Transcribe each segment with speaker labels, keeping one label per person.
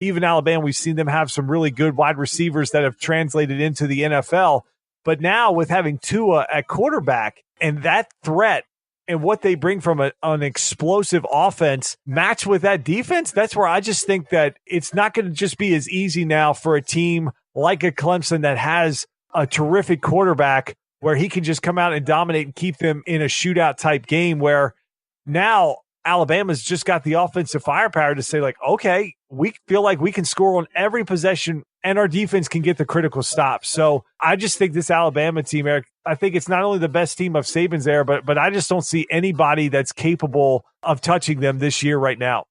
Speaker 1: Even Alabama, we've seen them have some really good wide receivers that have translated into the NFL. But now with having Tua at quarterback and that threat and what they bring from an explosive offense matched with that defense, that's where I just think that it's not going to just be as easy now for a team like a Clemson that has a terrific quarterback where he can just come out and dominate and keep them in a shootout type game, where now Alabama's just got the offensive firepower to say, like, okay, we feel like we can score on every possession and our defense can get the critical stops. So I just think this Alabama team, Eric, I think it's not only the best team of Saban's there, but I just don't see anybody that's capable of touching them this year right now.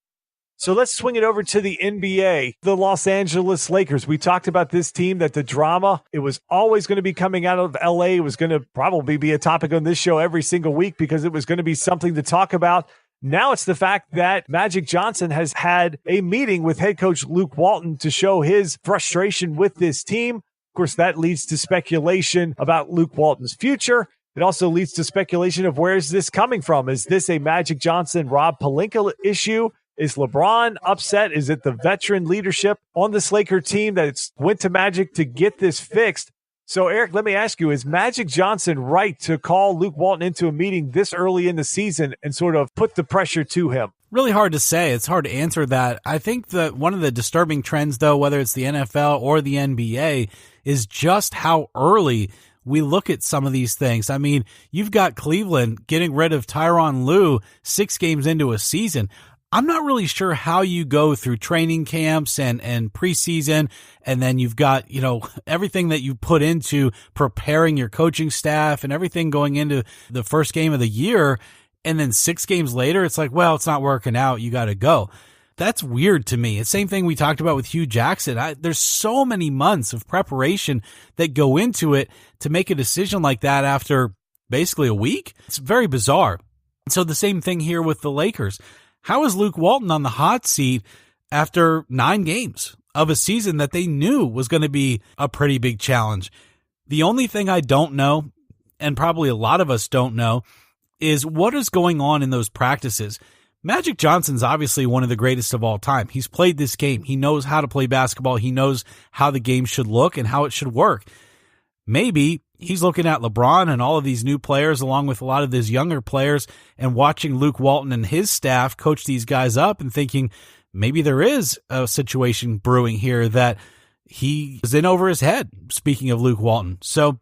Speaker 1: So let's swing it over to the NBA, the Los Angeles Lakers. We talked about this team, that the drama, it was always going to be coming out of LA. It was going to probably be a topic on this show every single week because it was going to be something to talk about. Now it's the fact that Magic Johnson has had a meeting with head coach Luke Walton to show his frustration with this team. Of course, that leads to speculation about Luke Walton's future. It also leads to speculation of where is this coming from? Is this a Magic Johnson, Rob Pelinka issue? Is LeBron upset? Is it the veteran leadership on this Laker team that went to Magic to get this fixed? So, Eric, let me ask you, is Magic Johnson right to call Luke Walton into a meeting this early in the season and sort of put the pressure to him?
Speaker 2: Really hard to say. It's hard to answer that. I think that one of the disturbing trends, though, whether it's the NFL or the NBA, is just how early we look at some of these things. I mean, you've got Cleveland getting rid of Tyronn Lue 6 games into a season. I'm not really sure how you go through training camps and preseason, and then you've got, everything that you put into preparing your coaching staff and everything going into the first game of the year. And then 6 games later, it's like, well, it's not working out. You got to go. That's weird to me. It's the same thing we talked about with Hugh Jackson. There's so many months of preparation that go into it to make a decision like that after basically a week. It's very bizarre. So the same thing here with the Lakers. How is Luke Walton on the hot seat after 9 games of a season that they knew was going to be a pretty big challenge? The only thing I don't know, and probably a lot of us don't know, is what is going on in those practices. Magic Johnson's obviously one of the greatest of all time. He's played this game. He knows how to play basketball. He knows how the game should look and how it should work. Maybe he's looking at LeBron and all of these new players along with a lot of these younger players and watching Luke Walton and his staff coach these guys up and thinking maybe there is a situation brewing here that he is in over his head, speaking of Luke Walton. So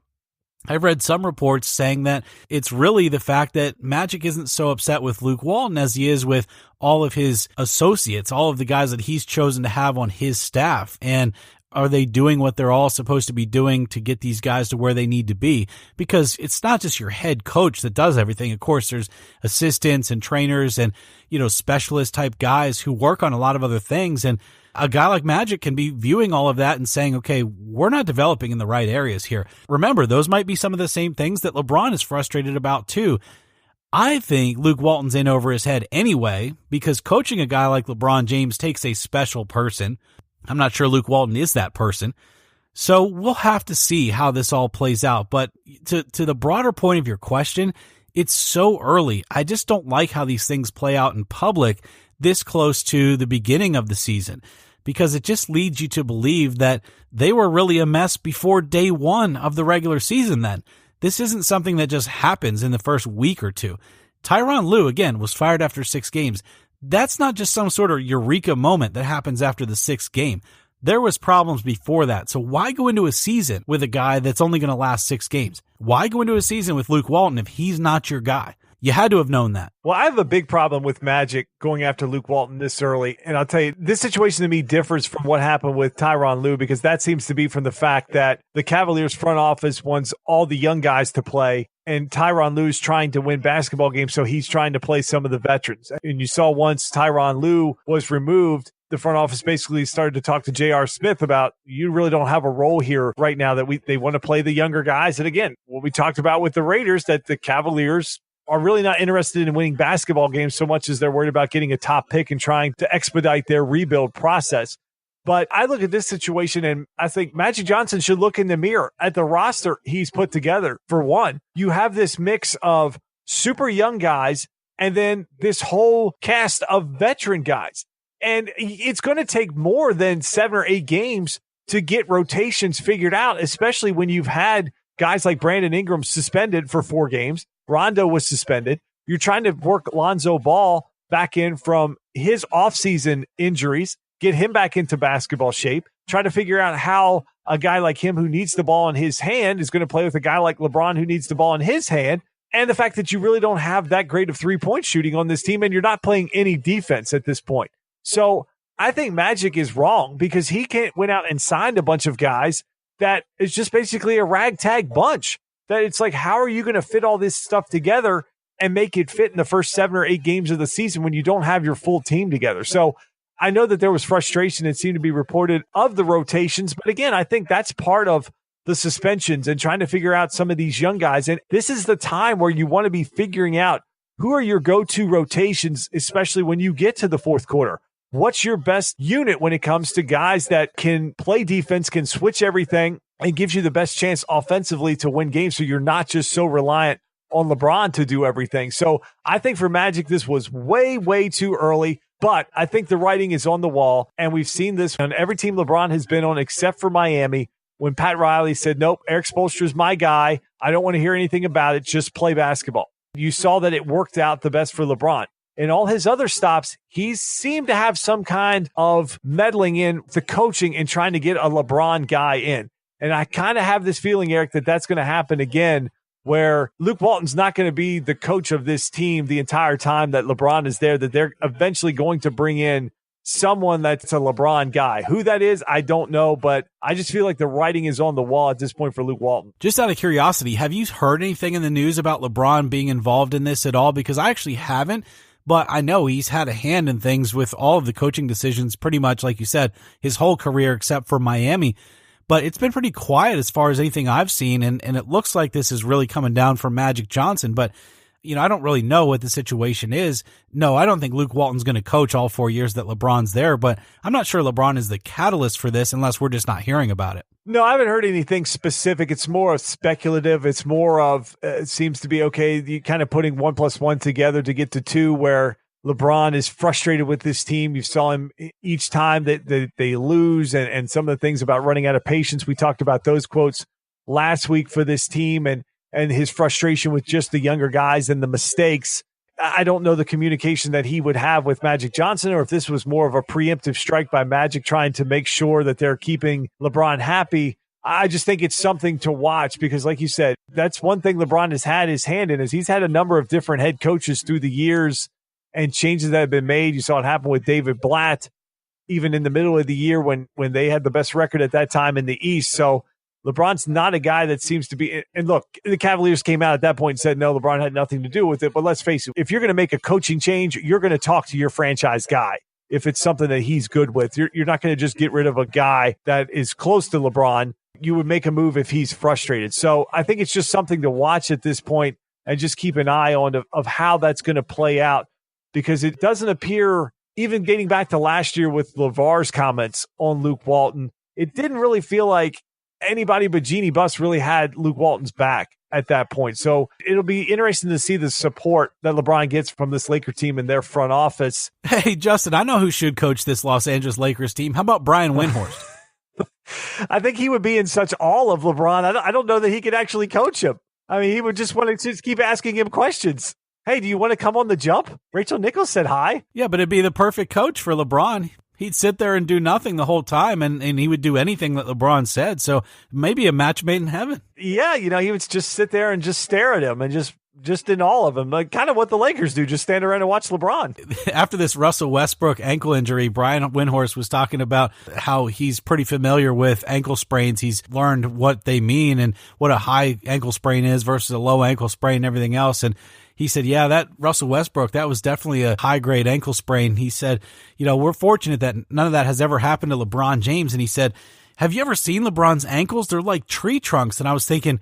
Speaker 2: I've read some reports saying that it's really the fact that Magic isn't so upset with Luke Walton as he is with all of his associates, all of the guys that he's chosen to have on his staff. And are they doing what they're all supposed to be doing to get these guys to where they need to be? Because it's not just your head coach that does everything. Of course, there's assistants and trainers and, specialist type guys who work on a lot of other things. And a guy like Magic can be viewing all of that and saying, okay, we're not developing in the right areas here. Remember, those might be some of the same things that LeBron is frustrated about too. I think Luke Walton's in over his head anyway, because coaching a guy like LeBron James takes a special person. I'm not sure Luke Walton is that person. So we'll have to see how this all plays out. But to the broader point of your question, it's so early. I just don't like how these things play out in public this close to the beginning of the season, because it just leads you to believe that they were really a mess before day 1 of the regular season then. This isn't something that just happens in the first week or two. Tyronn Lue, again, was fired after 6 games. That's not just some sort of eureka moment that happens after the 6th game. There was problems before that. So why go into a season with a guy that's only going to last 6 games? Why go into a season with Luke Walton if he's not your guy? You had to have known that.
Speaker 1: Well, I have a big problem with Magic going after Luke Walton this early. And I'll tell you, this situation to me differs from what happened with Tyronn Lue, because that seems to be from the fact that the Cavaliers front office wants all the young guys to play. And Tyronn Lue's trying to win basketball games, so he's trying to play some of the veterans. And you saw once Tyronn Lue was removed, the front office basically started to talk to J.R. Smith about, you really don't have a role here right now, that they want to play the younger guys. And again, what we talked about with the Raiders, that the Cavaliers are really not interested in winning basketball games so much as they're worried about getting a top pick and trying to expedite their rebuild process. But I look at this situation and I think Magic Johnson should look in the mirror at the roster he's put together. For one, you have this mix of super young guys and then this whole cast of veteran guys. And it's going to take more than 7 or 8 games to get rotations figured out, especially when you've had guys like Brandon Ingram suspended for 4 games. Rondo was suspended. You're trying to work Lonzo Ball back in from his offseason injuries, get him back into basketball shape, try to figure out how a guy like him who needs the ball in his hand is going to play with a guy like LeBron who needs the ball in his hand. And the fact that you really don't have that great of 3-point shooting on this team, and you're not playing any defense at this point. So I think Magic is wrong because he went out and signed a bunch of guys that is just basically a ragtag bunch. That it's like, how are you going to fit all this stuff together and make it fit in the first 7 or 8 games of the season when you don't have your full team together? So I know that there was frustration that seemed to be reported of the rotations, but again, I think that's part of the suspensions and trying to figure out some of these young guys. And this is the time where you want to be figuring out who are your go-to rotations, especially when you get to the fourth quarter. What's your best unit when it comes to guys that can play defense, can switch everything, and gives you the best chance offensively to win games so you're not just so reliant on LeBron to do everything. So I think for Magic, this was way, way too early. But I think the writing is on the wall, and we've seen this on every team LeBron has been on except for Miami. When Pat Riley said, nope, Eric Spoelstra's my guy. I don't want to hear anything about it. Just play basketball. You saw that it worked out the best for LeBron. In all his other stops, he seemed to have some kind of meddling in the coaching and trying to get a LeBron guy in. And I kind of have this feeling, Eric, that that's going to happen again, where Luke Walton's not going to be the coach of this team the entire time that LeBron is there, that they're eventually going to bring in someone that's a LeBron guy. Who that is, I don't know, but I just feel like the writing is on the wall at this point for Luke Walton.
Speaker 2: Just out of curiosity, have you heard anything in the news about LeBron being involved in this at all? Because I actually haven't, but I know he's had a hand in things with all of the coaching decisions, pretty much, like you said, his whole career except for Miami. But it's been pretty quiet as far as anything I've seen, and it looks like this is really coming down from Magic Johnson. But I don't really know what the situation is. No, I don't think Luke Walton's going to coach all 4 years that LeBron's there, but I'm not sure LeBron is the catalyst for this unless we're just not hearing about it.
Speaker 1: No, I haven't heard anything specific. It's more of speculative. It's more of, it seems to be, okay, you kind of putting 1 + 1 together to get to 2, where LeBron is frustrated with this team. You saw him each time that they lose, and some of the things about running out of patience. We talked about those quotes last week for this team, and his frustration with just the younger guys and the mistakes. I don't know the communication that he would have with Magic Johnson, or if this was more of a preemptive strike by Magic trying to make sure that they're keeping LeBron happy. I just think it's something to watch because, like you said, that's one thing LeBron has had his hand in, is he's had a number of different head coaches through the years and changes that have been made. You saw it happen with David Blatt, even in the middle of the year when they had the best record at that time in the East. So LeBron's not a guy that seems to be, and look, the Cavaliers came out at that point and said, no, LeBron had nothing to do with it. But let's face it, if you're going to make a coaching change, you're going to talk to your franchise guy. If it's something that he's good with, you're not going to just get rid of a guy that is close to LeBron. You would make a move if he's frustrated. So I think it's just something to watch at this point and just keep an eye on of how that's going to play out, because it doesn't appear, even dating back to last year with LeVar's comments on Luke Walton, it didn't really feel like anybody but Jeannie Buss really had Luke Walton's back at that point. So it'll be interesting to see the support that LeBron gets from this Laker team in their front office.
Speaker 2: Hey, Justin, I know who should coach this Los Angeles Lakers team. How about Brian Windhorst?
Speaker 1: I think he would be in such awe of LeBron. I don't know that he could actually coach him. I mean, he would just want to just keep asking him questions. Hey, do you want to come on the jump? Rachel Nichols said hi.
Speaker 2: Yeah, but it'd be the perfect coach for LeBron. He'd sit there and do nothing the whole time, and he would do anything that LeBron said. So maybe a match made in heaven.
Speaker 1: Yeah, he would just sit there and just stare at him and just in all of him. Like kind of what the Lakers do, just stand around and watch LeBron.
Speaker 2: After this Russell Westbrook ankle injury, Brian Windhorst was talking about how he's pretty familiar with ankle sprains. He's learned what they mean and what a high ankle sprain is versus a low ankle sprain and everything else. And he said, yeah, that Russell Westbrook, that was definitely a high-grade ankle sprain. He said, we're fortunate that none of that has ever happened to LeBron James. And he said, have you ever seen LeBron's ankles? They're like tree trunks. And I was thinking,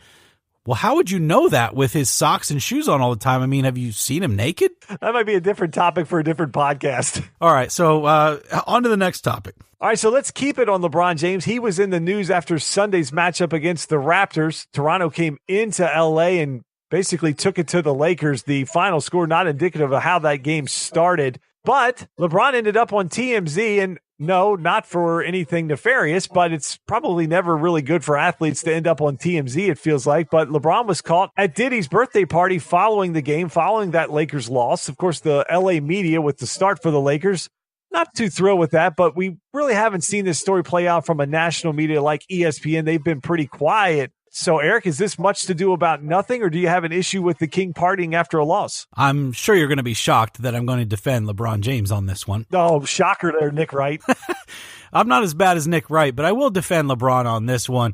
Speaker 2: well, how would you know that with his socks and shoes on all the time? I mean, have you seen him naked?
Speaker 1: That might be a different topic for a different podcast.
Speaker 2: All right, so on to the next topic.
Speaker 1: All right, so let's keep it on LeBron James. He was in the news after Sunday's matchup against the Raptors. Toronto came into L.A. and basically took it to the Lakers. The final score not indicative of how that game started. But LeBron ended up on TMZ, and no, not for anything nefarious, but it's probably never really good for athletes to end up on TMZ, it feels like. But LeBron was caught at Diddy's birthday party following the game, following that Lakers loss. Of course, the LA media with the start for the Lakers, not too thrilled with that, but we really haven't seen this story play out from a national media like ESPN. They've been pretty quiet. So, Eric, is this much to do about nothing, or do you have an issue with the King partying after a loss?
Speaker 2: I'm sure you're going to be shocked that I'm going to defend LeBron James on this one.
Speaker 1: Oh, shocker there, Nick Wright.
Speaker 2: I'm not as bad as Nick Wright, but I will defend LeBron on this one.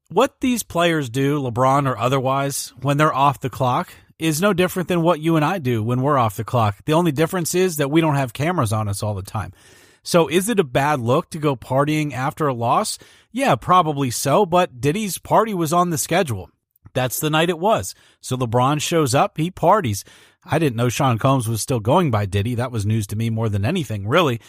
Speaker 2: What these players do, LeBron or otherwise, when they're off the clock is no different than what you and I do when we're off the clock. The only difference is that we don't have cameras on us all the time. So is it a bad look to go partying after a loss? Yeah, probably so, but Diddy's party was on the schedule. That's the night it was. So LeBron shows up, he parties. I didn't know Sean Combs was still going by Diddy. That was news to me more than anything, really.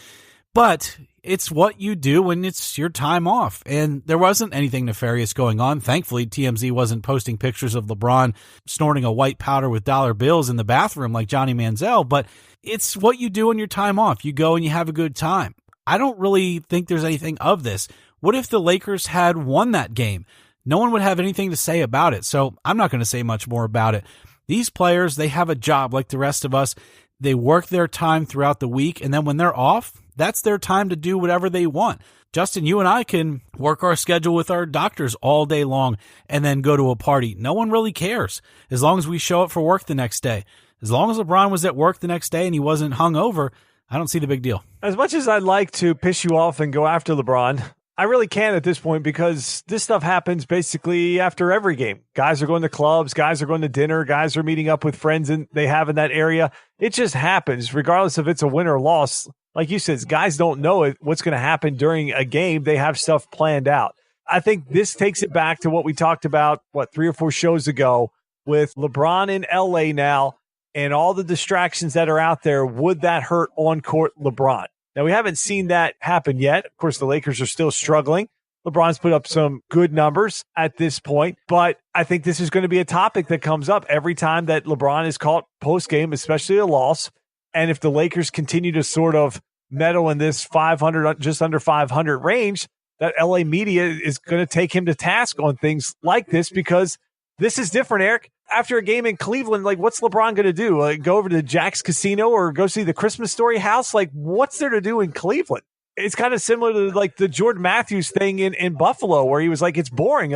Speaker 2: But it's what you do when it's your time off. And there wasn't anything nefarious going on. Thankfully, TMZ wasn't posting pictures of LeBron snorting a white powder with dollar bills in the bathroom like Johnny Manziel. But it's what you do on your time off. You go and you have a good time. I don't really think there's anything of this. What if the Lakers had won that game? No one would have anything to say about it. So I'm not going to say much more about it. These players, they have a job like the rest of us. They work their time throughout the week. And then when they're off, that's their time to do whatever they want. Justin, you and I can work our schedule with our doctors all day long and then go to a party. No one really cares as long as we show up for work the next day. As long as LeBron was at work the next day and he wasn't hungover, I don't see the big deal.
Speaker 1: As much as I'd like to piss you off and go after LeBron, I really can't at this point because this stuff happens basically after every game. Guys are going to clubs, guys are going to dinner, guys are meeting up with friends they have in that area. It just happens regardless if it's a win or loss. Like you said, guys don't know what's going to happen during a game. They have stuff planned out. I think this takes it back to what we talked about, 3 or 4 shows ago with LeBron in LA now and all the distractions that are out there. Would that hurt on-court LeBron? Now, we haven't seen that happen yet. Of course, the Lakers are still struggling. LeBron's put up some good numbers at this point, but I think this is going to be a topic that comes up every time that LeBron is caught post-game, especially a loss. And if the Lakers continue to sort of meddle in this 500, just under 500 range, that LA media is going to take him to task on things like this because this is different, Eric. After a game in Cleveland, what's LeBron going to do? Go over to Jack's Casino or go see the Christmas Story house? What's there to do in Cleveland? It's kind of similar to the Jordan Matthews thing in Buffalo, where he was like, it's boring.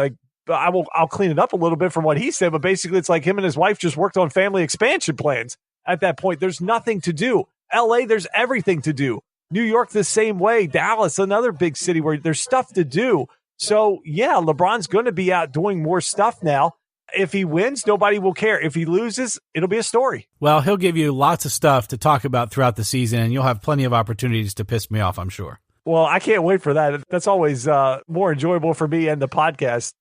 Speaker 1: I'll clean it up a little bit from what he said, but basically it's like him and his wife just worked on family expansion plans. At that point, there's nothing to do. LA, there's everything to do. New York, the same way. Dallas, another big city where there's stuff to do. So, yeah, LeBron's going to be out doing more stuff now. If he wins, nobody will care. If he loses, it'll be a story.
Speaker 2: Well, he'll give you lots of stuff to talk about throughout the season, and you'll have plenty of opportunities to piss me off, I'm sure.
Speaker 1: Well, I can't wait for that. That's always more enjoyable for me and the podcast.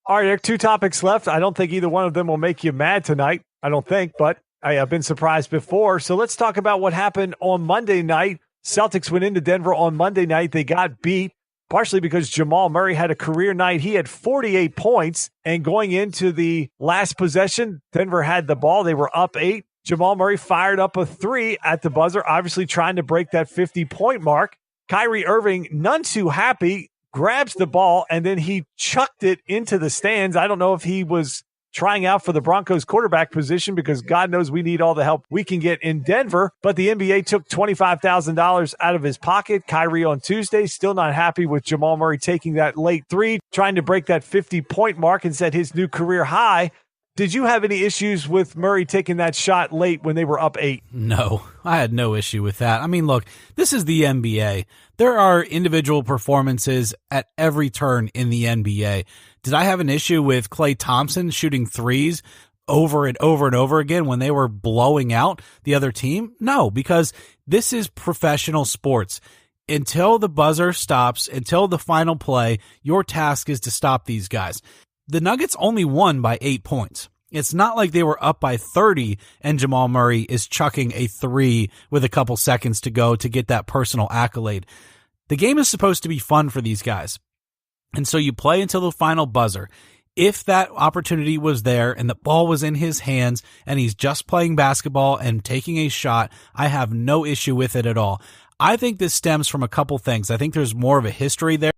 Speaker 1: All right, Eric, 2 topics left. I don't think either one of them will make you mad tonight. I don't think, but I've been surprised before. So let's talk about what happened on Monday night. Celtics went into Denver on Monday night. They got beat, partially because Jamal Murray had a career night. He had 48 points, and going into the last possession, Denver had the ball. They were up 8. Jamal Murray fired up a 3 at the buzzer, obviously trying to break that 50-point mark. Kyrie Irving, none too happy, grabs the ball, and then he chucked it into the stands. I don't know if he was trying out for the Broncos quarterback position because God knows we need all the help we can get in Denver. But the NBA took $25,000 out of his pocket. Kyrie on Tuesday, still not happy with Jamal Murray taking that late 3, trying to break that 50-point mark and set his new career high. Did you have any issues with Murray taking that shot late when they were up 8?
Speaker 2: No, I had no issue with that. I mean, look, this is the NBA. There are individual performances at every turn in the NBA. Did I have an issue with Klay Thompson shooting threes over and over and over again when they were blowing out the other team? No, because this is professional sports. Until the buzzer stops, until the final play, your task is to stop these guys. The Nuggets only won by 8 points. It's not like they were up by 30 and Jamal Murray is chucking a 3 with a couple seconds to go to get that personal accolade. The game is supposed to be fun for these guys. And so you play until the final buzzer. if that opportunity was there and the ball was in his hands and he's just playing basketball and taking a shot, I have no issue with it at all. I think this stems from a couple things. I think there's more of a history there.